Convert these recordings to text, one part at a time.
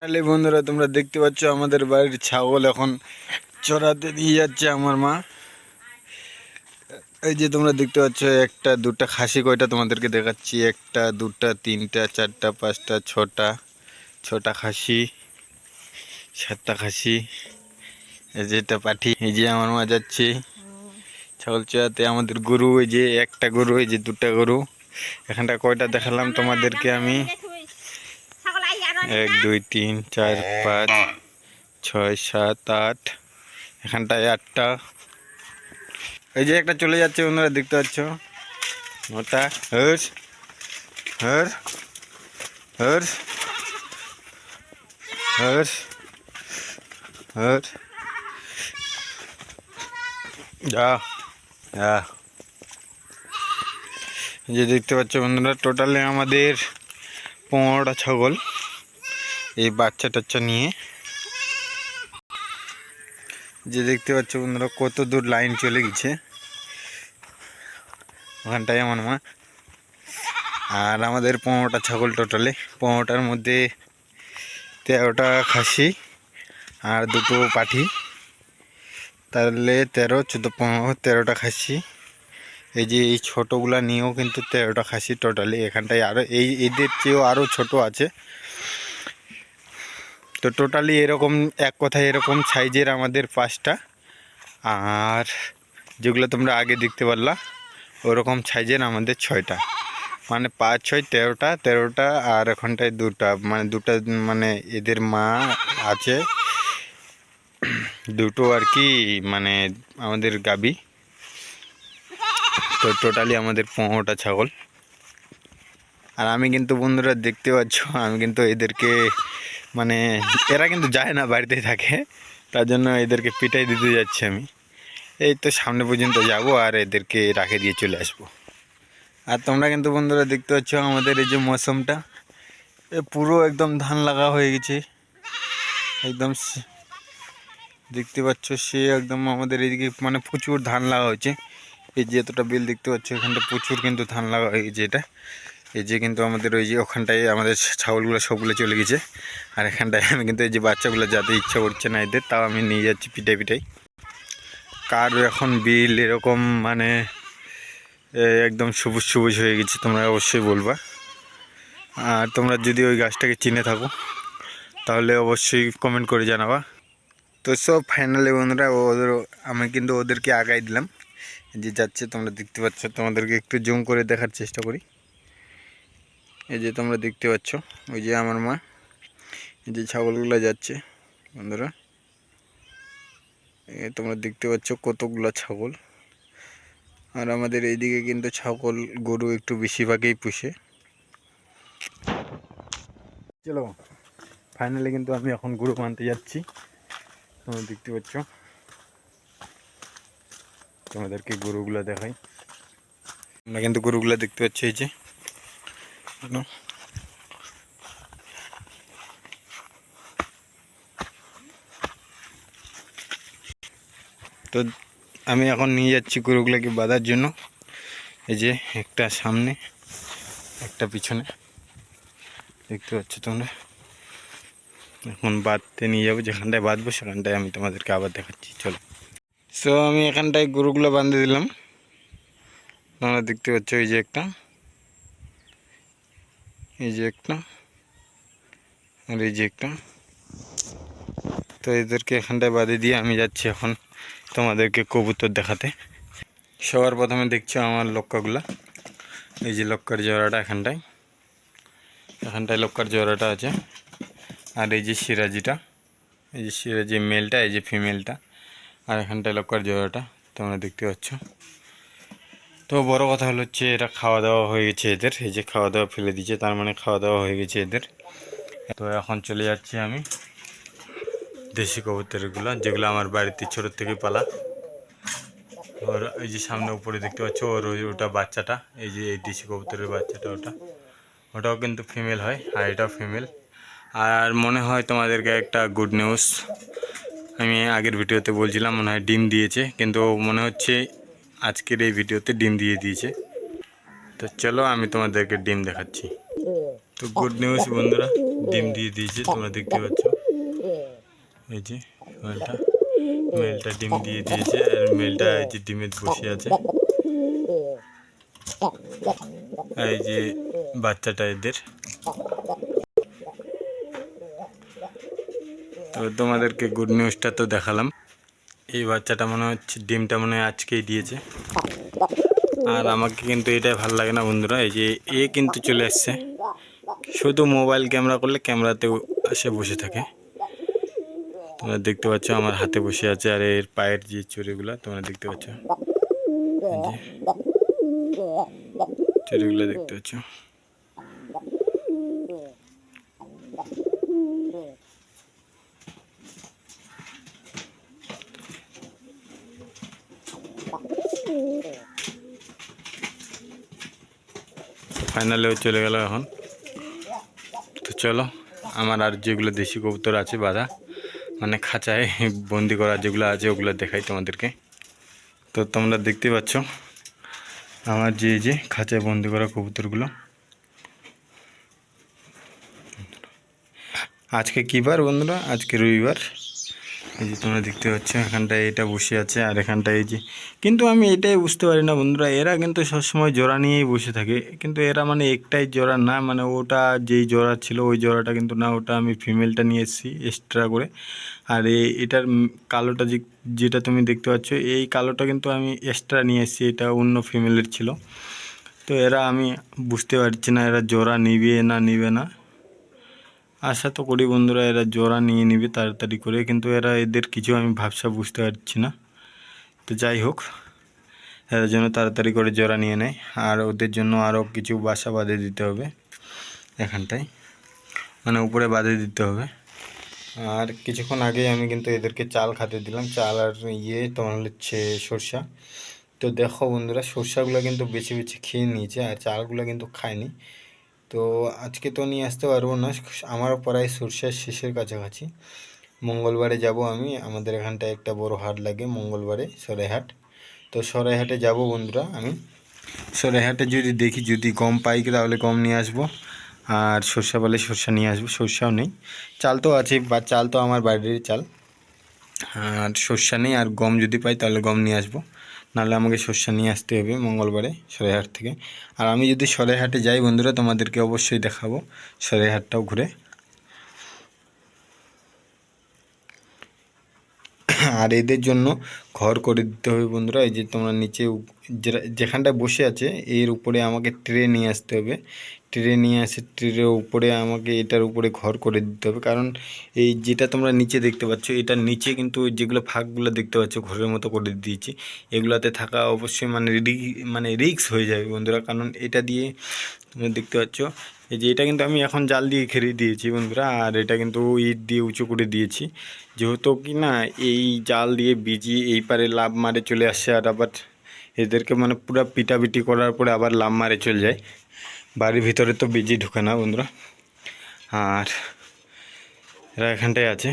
তাহলে বন্ধুরা তোমরা দেখতে পাচ্ছ আমাদের বাড়ির ছাগল এখন চড়াতে নিয়ে যাচ্ছে আমার মা। এই যে তোমরা দেখতে পাচ্ছ একটা দুটা খাসি, কয়টা তোমাদেরকে দেখাচ্ছি, একটা দুটা তিনটা চারটা পাঁচটা ছটা, ছটা খাসি, সাতটা খাসি। এই যে এটা পাঠি, এই যে আমার মা যাচ্ছে ছাগল চড়াতে। আমাদের গরু, এই যে একটা গরু, এই যে দুটা গরু। এখানটা কয়টা দেখালাম তোমাদেরকে আমি, 1 2 3 4 5 6 7 8, এখানটায় 8টা। এই যে একটা চলে যাচ্ছে বন্ধুরা, দেখতে পাচ্ছ ওটা। হর হর হর হর হর যা যা। যে দেখতে পাচ্ছ বন্ধুরা, টোটালে আমাদের 15টা ছাগল এই বাচ্চা টাচ্চা নিয়ে। যে দেখতে পাচ্ছ বন্ধুরা কত দূর লাইন চলে গেছে, ওখানটায় আমার মা। আর আমাদের 15টা ছাগল, টোটালে 15টার মধ্যে 13টা খাসি আর দুটো পাঠি, তাহলে 13 14 15 13টা খাসি। এই যে এই ছোটোগুলা নিয়েও কিন্তু 13টা খাসি টোটালি। এখানটায় আরও এদের চেয়েও আরও ছোট আছে। তো টোটালি এরকম এক কথায় এরকম সাইজের আমাদের 5টা, আর যেগুলো তোমরা আগে দেখতে পারলা ওরকম সাইজের আমাদের 6টা। মানে 5 6 13টা, 13টা আর এখানটায় দুটা, মানে দুটা, মানে এদের মা আছে দুটো আর কি, মানে আমাদের গাবি। তো টোটালি আমাদের 15টা ছাগল। আর আমি কিন্তু বন্ধুরা দেখতে পাচ্ছ, আমি কিন্তু এদেরকে, মানে এরা কিন্তু যায় না, বাড়িতেই থাকে, তার জন্য এদেরকে পিটাই দিতে যাচ্ছি আমি। এই তো সামনে পর্যন্ত যাব আর এদেরকে রাখে দিয়ে চলে আসবো। আর তোমরা কিন্তু বন্ধুরা দেখতে পাচ্ছ আমাদের এই যে মৌসুমটা, এ পুরো একদম ধান লাগা হয়ে গেছে একদম। দেখতে পাচ্ছ সে একদম আমাদের এইদিকে মানে প্রচুর ধান লাগা হয়েছে। এই যে এতটা বিল দেখতে পাচ্ছ, এখানটা প্রচুর কিন্তু ধান লাগা হয়ে গেছে এটা। এই যে কিন্তু আমাদের ওই যে ওখানটায় আমাদের ছাগলগুলো সবগুলো চলে গেছে। আর এখানটায় আমি কিন্তু এই যে বাচ্চাগুলো যাতে ইচ্ছা করছে না এদের, তাও আমি নিয়ে যাচ্ছি পিটাই পিটাই। কার এখন বিল এরকম মানে একদম সবুজ সবুজ হয়ে গেছে, তোমরা অবশ্যই বলবা। আর তোমরা যদি ওই গাছটাকে চিনে থাকো তাহলে অবশ্যই কমেন্ট করে জানাবা। তো সব ফাইনালি বন্ধুরা আমি কিন্তু ওদেরকে আগাই দিলাম, যে যাচ্ছে তোমরা দেখতে পাচ্ছ। তোমাদেরকে একটু জুম করে দেখার চেষ্টা করি। এই যে তোমরা দেখতে পাচ্ছ ওই যে আমার মা, এই যে ছাগলগুলো যাচ্ছে বন্ধুরা। তোমরা দেখতে পাচ্ছ কতগুলো ছাগল। আর আমাদের এইদিকে কিন্তু ছাগল গরু একটু বেশিরভাগই পুষে। চলো ফাইনালি কিন্তু আমি এখন গরু আনতে যাচ্ছি, তোমরা দেখতে পাচ্ছ। তোমাদেরকে গরুগুলো দেখাই। তোমরা কিন্তু গরুগুলো দেখতে পাচ্ছ, এই যে তো আমি এখন নিয়ে যাচ্ছি গরুগুলোকে বাঁধার জন্য। এই যে একটা সামনে একটা পিছনে, দেখতে পাচ্ছ তোমরা। এখন বাঁধতে নিয়ে যাবো, যেখানটায় বাঁধবো সেখানটায় আমি তোমাদেরকে আবার দেখাচ্ছি। চলো। সো আমি এখানটায় গরুগুলো বাঁধে দিলাম, তোমরা দেখতে পাচ্ছ। এই যে একটা, এই যে একটা, আর এই যে একটা। তো এদেরকে এখানটায় বাঁধে দিয়ে আমি যাচ্ছি এখন তোমাদেরকে কবুতর দেখাতে। সবার প্রথমে দেখছো আমার লক্কাগুলা, এই যে লক্কার জোড়াটা এখানটায়, এখানটায় লক্কার জোড়াটা আছে। আর এই যে সিরাজিটা, এই যে সিরাজি মেলটা, এই যে ফিমেলটা। আর এখানটায় লক্কার জোড়াটা তোমরা দেখতে পাচ্ছ। তো বড় কথা হলো হচ্ছে এরা খাওয়া দাওয়া হয়ে গেছে এদের, এই যে খাওয়া দাওয়া ফেলে দিয়েছে, তার মানে খাওয়া দাওয়া হয়ে গেছে এদের। তো এখন চলে যাচ্ছি আমি দেশি কবুতরগুলো, যেগুলো আমার বাড়িতে ছোটোর থেকে পালা। ওর এই যে সামনে উপরে দেখতে পাচ্ছ, ওর ওটা বাচ্চাটা, এই যে এই দেশি কবুতরের বাচ্চাটা, ওটাও কিন্তু ফিমেল হয়, আর এটাও ফিমেল। আর মনে হয় তোমাদেরকে একটা গুড নিউজ, আমি আগের ভিডিওতে বলছিলাম মনে হয় ডিম দিয়েছে, কিন্তু মনে হচ্ছে আজকের এই ভিডিওতে ডিম দিয়ে দিয়েছে। তো চলো আমি তোমাদেরকে ডিম দেখাচ্ছি। তো গুড নিউজ বন্ধুরা, ডিম দিয়ে দিয়েছে, তোমরা দেখতে পাচ্ছ। এই যে মেলটা মেলটা ডিম দিয়ে দিয়েছে, আর মেলটা এই যে ডিমে বসে আছে। এই যে বাচ্চাটা এদের। তো তোমাদেরকে গুড নিউজটা তো দেখালাম। এই বাচ্চাটা মনে হচ্ছে ডিমটা মনে হয় আজকেই দিয়েছে। আর আমাকে কিন্তু এটাই ভালো লাগে না বন্ধুরা, এই যে কিন্তু চলে আসছে, শুধু মোবাইল ক্যামেরা করলে ক্যামেরাতেও এসে বসে থাকে। তোমরা দেখতে পাচ্ছ আমার হাতে বসে আছে, আর এর পায়ের যে চুড়িগুলো তোমরা দেখতে পাচ্ছ, এই যে চুড়িগুলো দেখতে পাচ্ছ। ফাইনালেও চলে গেল এখন। তো চলো, আমার আর যেগুলো দেশি কবুতর আছে বাঁধা, মানে খাঁচায় বন্দি করা যেগুলো আছে ওগুলো দেখাই তোমাদেরকে। তো তোমরা দেখতে পাচ্ছ আমার যে খাঁচায় বন্দি করা কবুতরগুলো। আজকে কী বার বন্ধুরা? আজকে রবিবার। এই যে তোমরা দেখতে পাচ্ছ এখানটায় এটা বসে আছে, আর এখানটায় এই যে, কিন্তু আমি এটাই বুঝতে পারি না বন্ধুরা, এরা কিন্তু সবসময় জোড়া নিয়েই বসে থাকে, কিন্তু এরা মানে একটাই জোড়া না, মানে ওটা যেই জোড়া ছিল ওই জোড়াটা কিন্তু না, ওটা আমি ফিমেলটা নিয়ে এসেছি এক্সট্রা করে। আর এটার কালোটা যেটা তুমি দেখতে পাচ্ছ, এই কালোটা কিন্তু আমি এক্সট্রা নিয়ে এসেছি, এটা অন্য ফিমেলের ছিল। তো এরা আমি বুঝতে পারছি না এরা জোড়া নিবে না নিবে না। আশা তো করি বন্ধুরা এরা জোড়া নিয়ে নিবে তাড়াতাড়ি করে, কিন্তু এদের কিছু আমি ভাবসা বুঝতে পারছি না। তো যাই হোক, এরা যেন তাড়াতাড়ি করে জোড়া নিয়ে নেয়, আর ওদের জন্য আরও কিছু বাসা বাঁধে দিতে হবে এখানটায়, মানে উপরে বাঁধে দিতে হবে। আর কিছুক্ষণ আগে আমি কিন্তু এদেরকে চাল খেতে দিলাম, চাল আর তোমার হচ্ছে সরষা। তো দেখো বন্ধুরা, সরষাগুলো কিন্তু বেছে বেছে খেয়ে নিয়েছে, আর চালগুলো কিন্তু খায়নি। তো আজকে তো নিয়ে আসতে পারবো না, আমার প্রায় সরষার শেষের কাছাকাছি। মঙ্গলবারে যাব আমি, আমাদের এখানটায় একটা বড় হাট লাগে মঙ্গলবারে, সরাইহাট। তো সরাইহাটে যাব বন্ধুরা আমি। সরাইহাটে যদি দেখি যদি গম পাই তাহলে গম নিয়ে আসবো, আর সর্ষা বলে সর্ষা নিয়ে আসবো। সর্ষাও নেই, চাল তো আছে, বা চাল তো আমার বাড়ির চাল। আর সর্ষা নেই, আর গম যদি পাই তাহলে গম নিয়ে আসবো, নাহলে আমাকে সর্ষা নিয়ে আসতে হবে মঙ্গলবারে সরাইহাট থেকে। আর আমি যদি সরাইহাটে যাই বন্ধুরা তোমাদেরকে অবশ্যই দেখাবো সরাইহাটটাও ঘুরে। আর এদের জন্য ঘর করে দিতে হবে বন্ধুরা। এই যে তোমরা নিচে যেখানটা বসে আছে এর উপরে আমাকে ট্রে নিয়ে আসতে হবে, ট্রে নিয়ে আসে ট্রের উপরে আমাকে এটার উপরে ঘর করে দিতে হবে। কারণ এই যেটা তোমরা নিচে দেখতে পাচ্ছ, এটার নিচে কিন্তু যেগুলো ফাঁকগুলো দেখতে পাচ্ছ ঘরের মতো করে দিয়েছি, এগুলাতে থাকা অবশ্যই মানে রিক্স হয়ে যাবে বন্ধুরা। কারণ এটা দিয়ে তোমরা দেখতে পাচ্ছ, এই যে এটা কিন্তু আমি এখন জাল দিয়ে ঘিরে দিয়েছি বন্ধুরা, আর এটা কিন্তু ইট দিয়ে উঁচু করে দিয়েছি, যেহেতু কি না এই জাল দিয়ে বিজি এই পারে লাভ মারে চলে আসছে, আর আবার এদেরকে মানে পুরো পিটাপিটি করার পরে আবার লাভ মারে চলে যায়। বাড়ির ভিতরে তো বিজি ঢুকে না বন্ধুরা, আর এরা এখানটায় আছে।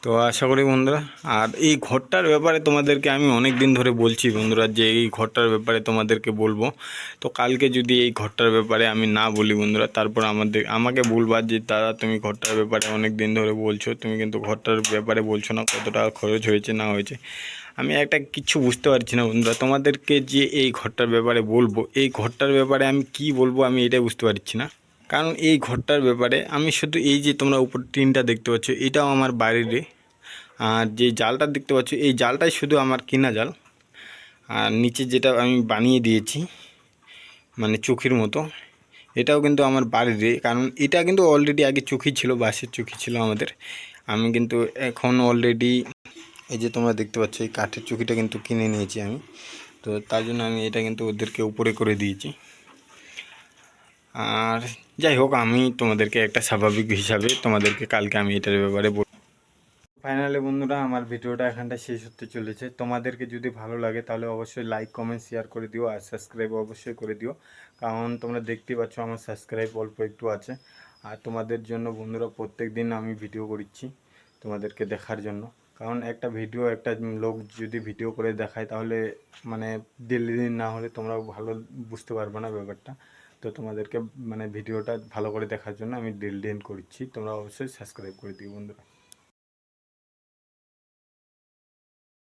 তো আশা করি বন্ধুরা, আর এই ঘরটার ব্যাপারে তোমাদেরকে আমি অনেক দিন ধরে বলছি বন্ধুরা, যে এই ঘরটার ব্যাপারে তোমাদেরকে বলবো। তো কালকে যদি এই ঘরটার ব্যাপারে আমি না বলি বন্ধুরা, তারপর আমাকে বলবার যে দাদা তুমি ঘরটার ব্যাপারে অনেক দিন ধরে বলছো, তুমি কিন্তু ঘরটার ব্যাপারে বলছো না, কত টাকা খরচ হয়েছে না হয়েছে। আমি একটা কিছু বুঝতে পারছি না বন্ধুরা, তোমাদেরকে যে এই ঘরটার ব্যাপারে বলবো, এই ঘরটার ব্যাপারে আমি কি বলবো আমি এটাই বুঝতে পারছি না। কারণ এই ঘরটার ব্যাপারে আমি শুধু এই যে তোমরা উপর টিনটা দেখতে পাচ্ছ এটাও আমার বাড়িরে, আর যে জালটা দেখতে পাচ্ছ এই জালটাই শুধু আমার কিনা জাল, আর নিচে যেটা আমি বানিয়ে দিয়েছি মানে চোখের মতো, এটাও কিন্তু আমার বাড়িরে। কারণ এটা কিন্তু অলরেডি আগে চোখি ছিল, বাঁশের চোখি ছিল আমাদের। আমি কিন্তু এখন অলরেডি এই যে তোমরা দেখতে পাচ্ছ এই কাঠের চুকিটা কিন্তু কিনে নিয়েছি আমি, তো তার জন্য আমি এটা কিন্তু ওদেরকে উপরে করে দিয়েছি। আর যাই হোক, আমি তোমাদেরকে একটা স্বাভাবিক হিসাবে তোমাদেরকে কালকে আমি এটার ব্যাপারে বলব। ফাইনালি বন্ধুরা আমার ভিডিওটা এখানটা শেষ হতে চলেছে। তোমাদেরকে যদি ভালো লাগে তাহলে অবশ্যই লাইক কমেন্ট শেয়ার করে দিও, আর সাবস্ক্রাইব অবশ্যই করে দিও। কারণ তোমরা দেখতেই পাচ্ছ আমার সাবস্ক্রাইব অল্প একটু আছে, আর তোমাদের জন্য বন্ধুরা প্রত্যেক দিন আমি ভিডিও করছি তোমাদেরকে দেখার জন্য। কারণ একটা ভিডিও একটা লোক যদি ভিডিও করে দেখায় তাহলে মানে ডেলি দিন না হলে তোমরা ভালো বুঝতে পারবে না ব্যাপারটা। তো তোমাদেরকে মানে ভিডিওটা ভালো করে দেখার জন্য আমি ডিল করছি, তোমরা অবশ্যই সাবস্ক্রাইব করে দিও বন্ধুরা।